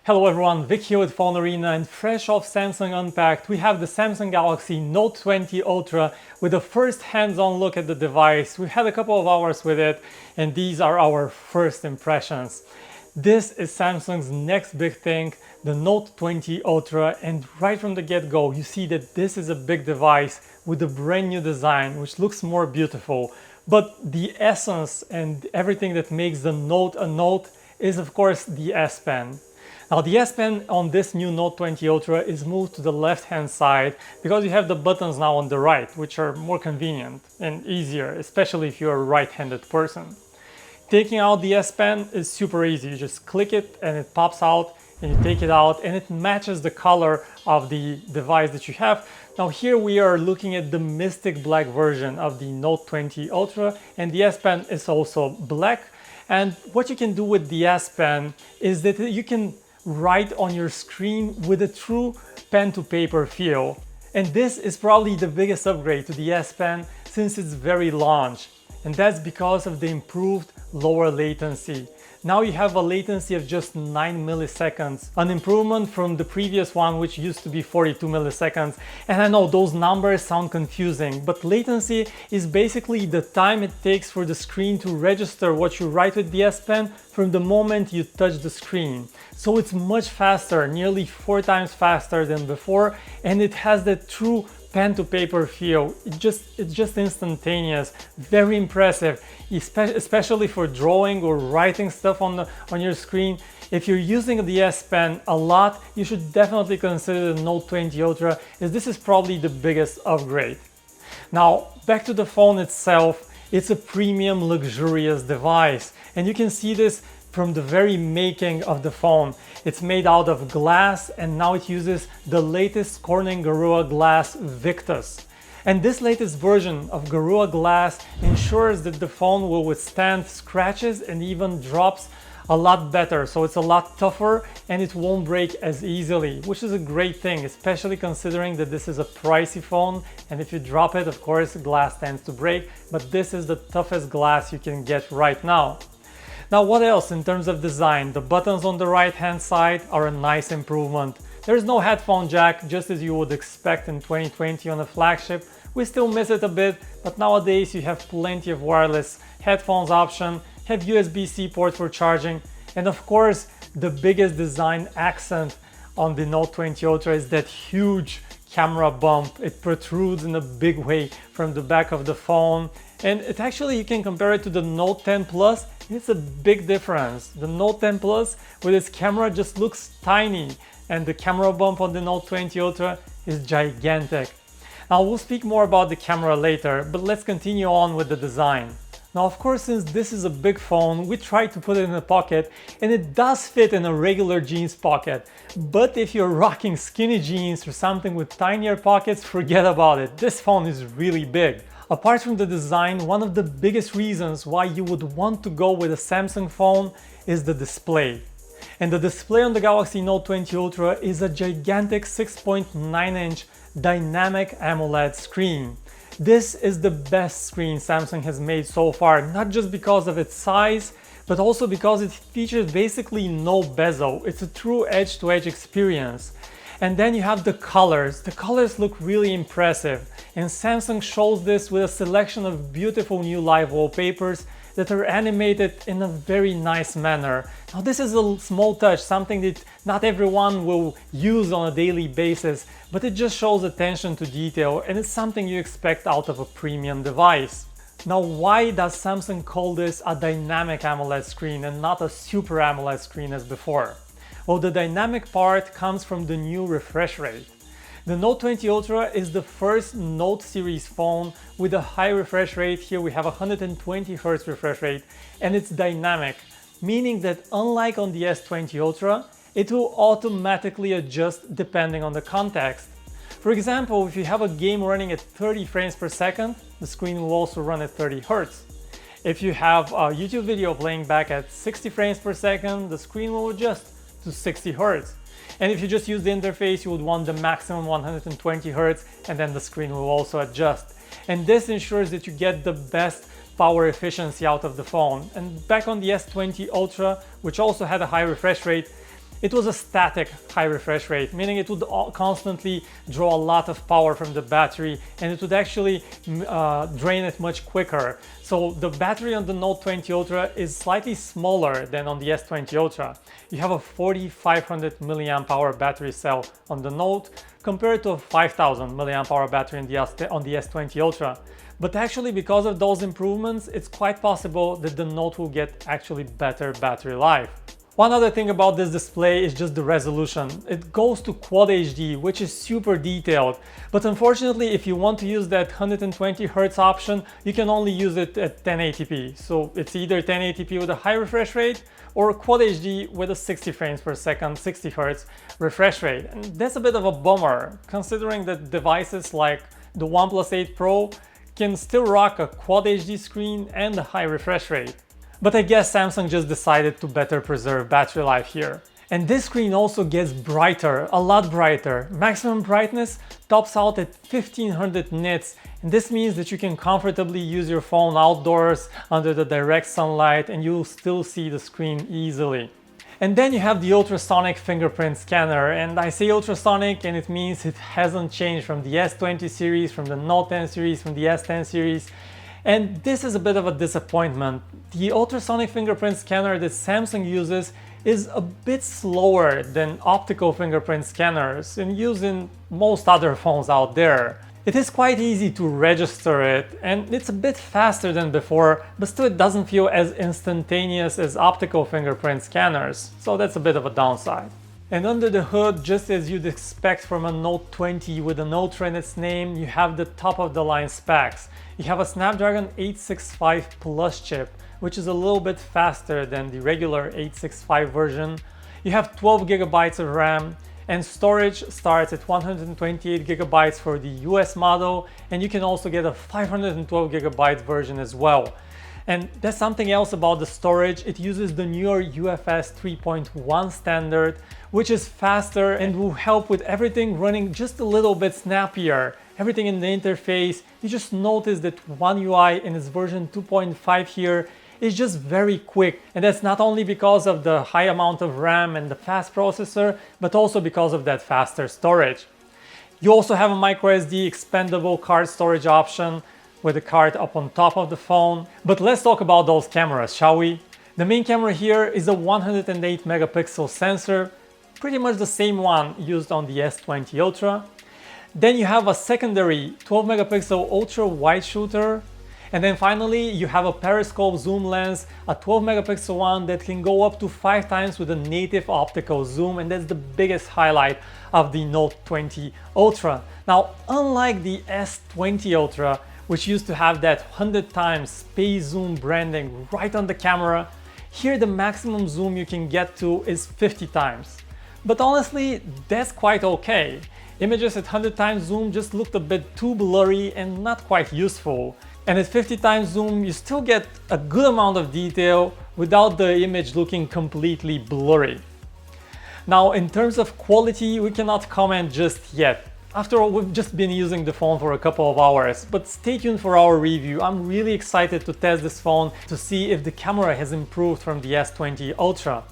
Hello everyone, Vic here with PhoneArena, and fresh off Samsung Unpacked, we have the Samsung Galaxy Note 20 Ultra with a first hands-on look at the device. We've had a couple of hours with it, and these are our first impressions. This is Samsung's next big thing, the Note 20 Ultra, and right from the get-go you see that this is a big device with a brand new design which looks more beautiful. But the essence and everything that makes the Note a Note is of course the S Pen. Now the S Pen on this new Note 20 Ultra is moved to the left hand side because you have the buttons now on the right, which are more convenient and easier, especially if you're a right-handed person. Taking out the S Pen is super easy. You just click it and it pops out, and you take it out and it matches the color of the device that you have. Now here we are looking at the Mystic Black version of the Note 20 Ultra, and the S Pen is also black. And what you can do with the S Pen is that you can write on your screen with a true pen to paper feel. And this is probably the biggest upgrade to the S Pen since its very launch. And that's because of the improved lower latency. Now you have a latency of just 9 milliseconds, an improvement from the previous one which used to be 42 milliseconds. And I know those numbers sound confusing, but latency is basically the time it takes for the screen to register what you write with the S Pen from the moment you touch the screen. So it's much faster, nearly 4 times faster than before, and it has that true pen to paper feel. It's just instantaneous, very impressive, especially for drawing or writing stuff on your screen. If you're using the S Pen a lot, you should definitely consider the Note 20 Ultra, as this is probably the biggest upgrade. Now back to the phone itself. It's a premium luxurious device, and you can see this from the very making of the phone. It's made out of glass, and now it uses the latest Corning Gorilla Glass Victus. And this latest version of Gorilla Glass ensures that the phone will withstand scratches and even drops a lot better. So it's a lot tougher and it won't break as easily, which is a great thing, especially considering that this is a pricey phone, and if you drop it, of course, glass tends to break, but this is the toughest glass you can get right now. Now what else in terms of design? The buttons on the right hand side are a nice improvement. There's no headphone jack, just as you would expect in 2020 on a flagship. We still miss it a bit, but nowadays you have plenty of wireless headphones option, have USB-C port for charging, and of course the biggest design accent on the Note 20 Ultra is that huge camera bump. It protrudes in a big way from the back of the phone, and it actually, you can compare it to the Note 10 Plus. It's a big difference. The Note 10 Plus with its camera just looks tiny, and the camera bump on the Note 20 Ultra is gigantic. Now we'll speak more about the camera later, but let's continue on with the design. Now of course, since this is a big phone, we tried to put it in a pocket, and it does fit in a regular jeans pocket. But if you're rocking skinny jeans or something with tinier pockets, forget about it. This phone is really big. Apart from the design, one of the biggest reasons why you would want to go with a Samsung phone is the display. And the display on the Galaxy Note 20 Ultra is a gigantic 6.9-inch dynamic AMOLED screen. This is the best screen Samsung has made so far, not just because of its size, but also because it features basically no bezel. It's a true edge-to-edge experience. And then you have the colors. The colors look really impressive, and Samsung shows this with a selection of beautiful new live wallpapers that are animated in a very nice manner. Now this is a small touch, something that not everyone will use on a daily basis, but it just shows attention to detail, and it's something you expect out of a premium device. Now why does Samsung call this a dynamic AMOLED screen and not a Super AMOLED screen as before? Well, the dynamic part comes from the new refresh rate. The Note 20 Ultra is the first Note series phone with a high refresh rate. Here we have 120 Hz refresh rate, and it's dynamic, meaning that unlike on the S20 Ultra, it will automatically adjust depending on the context. For example, if you have a game running at 30 frames per second, the screen will also run at 30 Hz. If you have a YouTube video playing back at 60 frames per second, the screen will adjust to 60 Hz. And if you just use the interface, you would want the maximum 120 Hz, and then the screen will also adjust. And this ensures that you get the best power efficiency out of the phone. And back on the S20 Ultra, which also had a high refresh rate, it was a static high refresh rate, meaning it would constantly draw a lot of power from the battery and it would actually drain it much quicker. So the battery on the Note 20 Ultra is slightly smaller than on the S20 Ultra. You have a 4500 milliamp hour battery cell on the Note compared to a 5000 milliamp hour battery on the S20 Ultra. But actually, because of those improvements, it's quite possible that the Note will get actually better battery life. One other thing about this display is just the resolution. It goes to Quad HD, which is super detailed. But unfortunately, if you want to use that 120 Hz option, you can only use it at 1080p. So it's either 1080p with a high refresh rate or Quad HD with a 60 frames per second, 60 Hz refresh rate. And that's a bit of a bummer, considering that devices like the OnePlus 8 Pro can still rock a Quad HD screen and a high refresh rate. But I guess Samsung just decided to better preserve battery life here. And this screen also gets brighter, a lot brighter. Maximum brightness tops out at 1500 nits, and this means that you can comfortably use your phone outdoors under the direct sunlight and you'll still see the screen easily. And then you have the ultrasonic fingerprint scanner, and I say ultrasonic and it means it hasn't changed from the S20 series, from the Note 10 series, from the S10 series. And this is a bit of a disappointment. The ultrasonic fingerprint scanner that Samsung uses is a bit slower than optical fingerprint scanners and used in most other phones out there. It is quite easy to register it and it's a bit faster than before, but still it doesn't feel as instantaneous as optical fingerprint scanners, so that's a bit of a downside. And under the hood, just as you'd expect from a Note 20 with an Ultra in its name, you have the top of the line specs. You have a Snapdragon 865 Plus chip, which is a little bit faster than the regular 865 version. You have 12 gigabytes of RAM, and storage starts at 128 gigabytes for the US model, and you can also get a 512 gigabyte version as well. And that's something else about the storage. It uses the newer UFS 3.1 standard, which is faster and will help with everything running just a little bit snappier. Everything in the interface, you just notice that One UI in its version 2.5 here is just very quick, and that's not only because of the high amount of RAM and the fast processor, but also because of that faster storage. You also have a microSD expandable card storage option with the card up on top of the phone. But let's talk about those cameras, shall we? The main camera here is a 108 megapixel sensor, pretty much the same one used on the S20 Ultra. Then you have a secondary 12 megapixel ultra wide shooter. And then finally, you have a periscope zoom lens, a 12 megapixel one that can go up to 5 times with a native optical zoom, and that's the biggest highlight of the Note 20 Ultra. Now, unlike the S20 Ultra, which used to have that 100 times space zoom branding right on the camera, here the maximum zoom you can get to is 50 times. But honestly, that's quite okay. Images at 100 times zoom just looked a bit too blurry and not quite useful. And at 50 times zoom, you still get a good amount of detail without the image looking completely blurry. Now, in terms of quality, we cannot comment just yet. After all, we've just been using the phone for a couple of hours, but stay tuned for our review. I'm really excited to test this phone to see if the camera has improved from the S20 Ultra.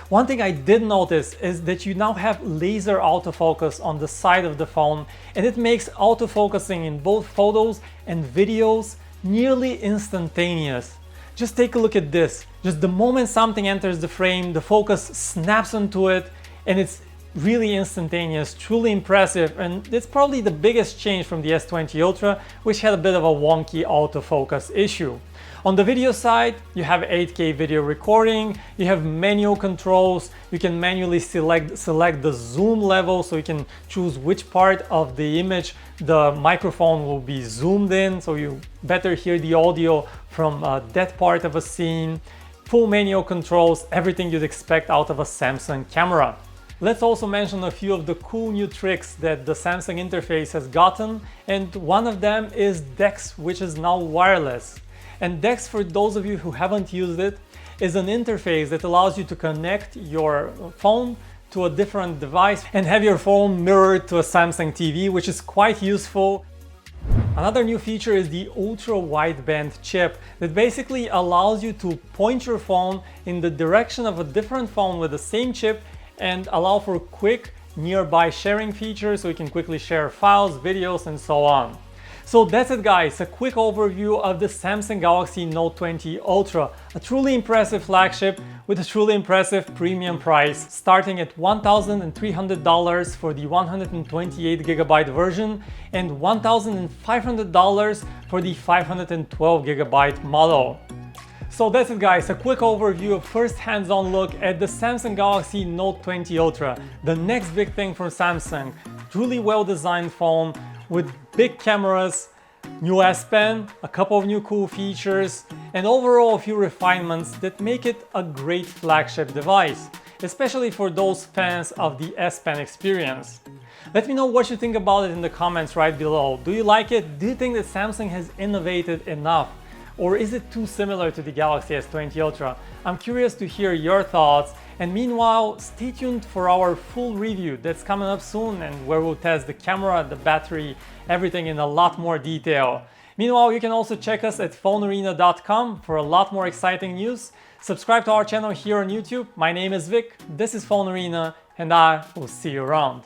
One thing I did notice is that you now have laser autofocus on the side of the phone, and it makes autofocusing in both photos and videos nearly instantaneous. Just take a look at this. Just the moment something enters the frame, the focus snaps onto it, and it's really instantaneous, truly impressive, and it's probably the biggest change from the S20 Ultra, which had a bit of a wonky autofocus issue. On the video side, you have 8K video recording, you have manual controls, you can manually select the zoom level, so you can choose which part of the image the microphone will be zoomed in, so you better hear the audio from that part of a scene. Full manual controls, everything you'd expect out of a Samsung camera. Let's also mention a few of the cool new tricks that the Samsung interface has gotten, and one of them is DeX, which is now wireless. And DeX, for those of you who haven't used it, is an interface that allows you to connect your phone to a different device and have your phone mirrored to a Samsung TV, which is quite useful. Another new feature is the ultra wideband chip that basically allows you to point your phone in the direction of a different phone with the same chip and allow for quick nearby sharing features so you can quickly share files, videos, and so on. So that's it guys, a quick overview of the Samsung Galaxy Note 20 Ultra, a truly impressive flagship with a truly impressive premium price, starting at $1,300 for the 128GB version and $1,500 for the 512GB model. So that's it guys, a quick overview of first hands-on look at the Samsung Galaxy Note 20 Ultra, the next big thing from Samsung. Truly well-designed phone with big cameras, new S Pen, a couple of new cool features, and overall a few refinements that make it a great flagship device, especially for those fans of the S Pen experience. Let me know what you think about it in the comments right below. Do you like it? Do you think that Samsung has innovated enough? Or is it too similar to the Galaxy S20 Ultra? I'm curious to hear your thoughts, and meanwhile, stay tuned for our full review that's coming up soon and where we'll test the camera, the battery, everything in a lot more detail. Meanwhile, you can also check us at PhoneArena.com for a lot more exciting news. Subscribe to our channel here on YouTube. My name is Vic, this is PhoneArena, and I will see you around.